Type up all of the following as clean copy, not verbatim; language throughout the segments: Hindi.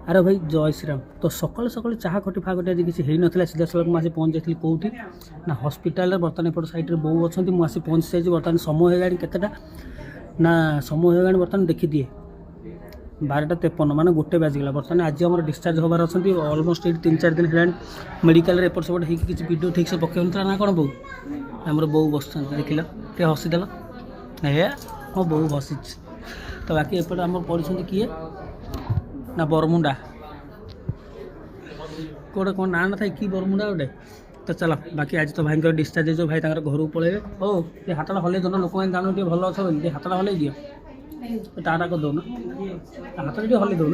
अरे भाई जय श्रीराम। तो सकाल सकाल चाह खटी फागटी आज किसी हो ना सीधा सड़क मुझे पहुँच जाती कौटी ना हस्पिटाल बर्तमान एपट सैड्रे बो अच्छा मुझे पहुँच जाइए बर्तमान समय होगा केतेटा ना समय होगा बर्तमान देखी दिए 12:53 माने गोटे बाजिगला बर्तमान आज आम डिस्चार्ज हबार अच्छा अलमोस्ट ये 3-4 दिन है मेडिकल एपट सेपट हो किसी वीडियो ठीक से पकड़ ना ना कौन बो आमर बो बस देख टे हसीदेल ए मो बो हसी तो बाकी एपट आम पढ़ी किए ना बरमुंडा कौटे कौन ना ना था कि बरमुंडा गोटे तो चलो बाकी आज तो भाई डिस्चार्ज हो भाई घर को पलैबे हो ये हाथटा हल्ले दौन लोक मैंने जानू टे भल अच्छे बोली हाथटा हल्ले दियो टाटा कर दौन हाथ टे हल्ले दौन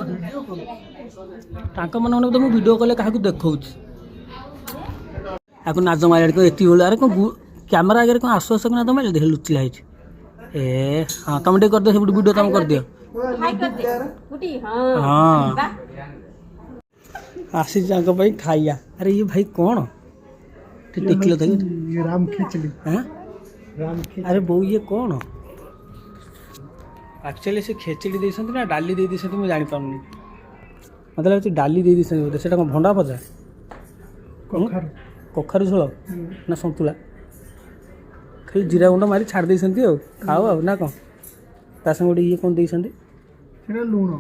मन तो मुझे वीडियो कले क्या देखा आपको नाच मारे को एति बोले अरे कौन कैमेरा आगे कौन आसु आस ना तुम देख लुचिला ए हाँ तुम टे कर दियो वीडियो तुम कर दियो हाँ आशीष जाक भाई खाइया अरे ये भाई कौन टिकलो थे राम खिचड़ी हाँ राम अरे बो ये कौन एक्चुअली से खेचड़ी दे ना डाली दे मुझे जापारे मतलब डाली दे बोलते से कौन भंडा भजा कखारू झोल ना सतुला खाली जीरा गुंड मारी छाड़ दे खाओ आ ना कौन ता संगे ये कौन दे लुण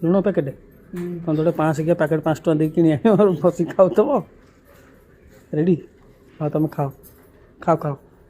लुण पैकेट तुम गोटे 5 टकिया पैकेट 5 टका दे कि बस खाऊ रेडी हाँ तुम खाओ खाओ खाओ